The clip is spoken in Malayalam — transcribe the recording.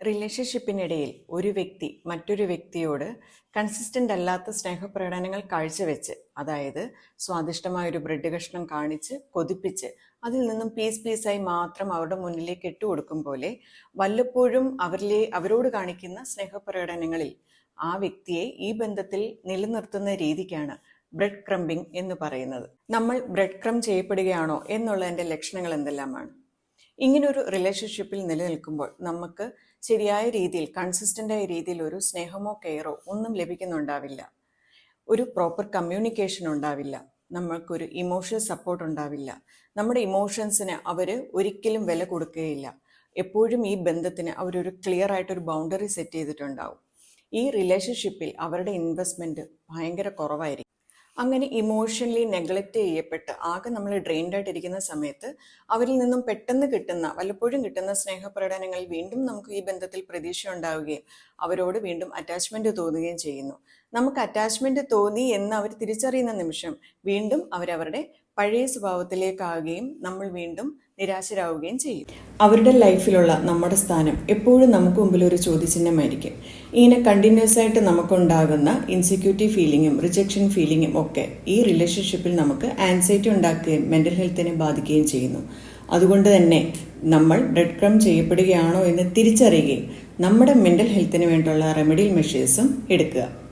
റിലേഷൻഷിപ്പിനിടയിൽ ഒരു വ്യക്തി മറ്റൊരു വ്യക്തിയോട് കൺസിസ്റ്റൻ്റ് അല്ലാത്ത സ്നേഹപ്രകടനങ്ങൾ കാഴ്ചവെച്ച്, അതായത് സ്വാദിഷ്ടമായ ഒരു ബ്രെഡ് കഷ്ണം കാണിച്ച് കൊതിപ്പിച്ച് അതിൽ നിന്നും പീസായി മാത്രം അവരുടെ മുന്നിലേക്ക് ഇട്ടുകൊടുക്കും പോലെ വല്ലപ്പോഴും അവരോട് കാണിക്കുന്ന സ്നേഹപ്രകടനങ്ങളിൽ ആ വ്യക്തിയെ ഈ ബന്ധത്തിൽ നിലനിർത്തുന്ന രീതിക്കാണ് ബ്രെഡ് ക്രംബിംഗ് എന്ന് പറയുന്നത്. നമ്മൾ ബ്രെഡ് ക്രം ചെയ്യപ്പെടുകയാണോ എന്നുള്ളതിൻ്റെ ലക്ഷണങ്ങൾ എന്തെല്ലാമാണ്? ഇങ്ങനൊരു റിലേഷൻഷിപ്പിൽ നിലനിൽക്കുമ്പോൾ നമുക്ക് ശരിയായ രീതിയിൽ കൺസിസ്റ്റൻ്റായ രീതിയിൽ ഒരു സ്നേഹമോ കെയറോ ഒന്നും ലഭിക്കുന്നുണ്ടാവില്ല. ഒരു പ്രോപ്പർ കമ്മ്യൂണിക്കേഷൻ ഉണ്ടാവില്ല. നമ്മൾക്കൊരു ഇമോഷണൽ സപ്പോർട്ട് ഉണ്ടാവില്ല. നമ്മുടെ ഇമോഷൻസിന് അവർ ഒരിക്കലും വില കൊടുക്കുകയില്ല. എപ്പോഴും ഈ ബന്ധത്തിന് അവരൊരു ക്ലിയർ ആയിട്ടൊരു ബൗണ്ടറി സെറ്റ് ചെയ്തിട്ടുണ്ടാവും. ഈ റിലേഷൻഷിപ്പിൽ അവരുടെ ഇൻവെസ്റ്റ്മെൻറ്റ് ഭയങ്കര കുറവായിരിക്കും. അങ്ങനെ ഇമോഷണലി നെഗ്ലക്റ്റ് ചെയ്യപ്പെട്ട് ആകെ നമ്മൾ ഡ്രെയിൻഡ് ആയിട്ടിരിക്കുന്ന സമയത്ത് അവരിൽ നിന്നും പെട്ടെന്ന് വല്ലപ്പോഴും കിട്ടുന്ന സ്നേഹപ്രകടനങ്ങളിൽ വീണ്ടും നമുക്ക് ഈ ബന്ധത്തിൽ പ്രതീക്ഷ ഉണ്ടാവുകയും അവരോട് വീണ്ടും അറ്റാച്ച്മെൻറ്റ് തോന്നുകയും ചെയ്യുന്നു. നമുക്ക് അറ്റാച്ച്മെൻറ്റ് തോന്നി എന്ന് അവർ തിരിച്ചറിയുന്ന നിമിഷം വീണ്ടും അവരവരുടെ പഴയ സ്വഭാവത്തിലേക്കാവുകയും നമ്മൾ വീണ്ടും നിരാശരാകുകയും ചെയ്യും. അവരുടെ ലൈഫിലുള്ള നമ്മുടെ സ്ഥാനം എപ്പോഴും നമുക്ക് മുമ്പിൽ ഒരു ചോദ്യചിഹ്നമായിരിക്കും. ഇങ്ങനെ കണ്ടിന്യൂസ് ആയിട്ട് നമുക്കുണ്ടാകുന്ന ഇൻസെക്യൂരിറ്റി ഫീലിങ്ങും റിജക്ഷൻ ഫീലിങ്ങും ഒക്കെ ഈ റിലേഷൻഷിപ്പിൽ നമുക്ക് ആൻസൈറ്റി ഉണ്ടാക്കുകയും മെൻ്റൽ ഹെൽത്തിനെ ബാധിക്കുകയും ചെയ്യുന്നു. അതുകൊണ്ട് തന്നെ നമ്മൾ ബ്രെഡ് ക്രം ചെയ്യപ്പെടുകയാണോ എന്ന് തിരിച്ചറിയുകയും നമ്മുടെ മെൻ്റൽ ഹെൽത്തിന് വേണ്ടിയുള്ള റെമഡിയൽ മെഷേഴ്സും എടുക്കുക.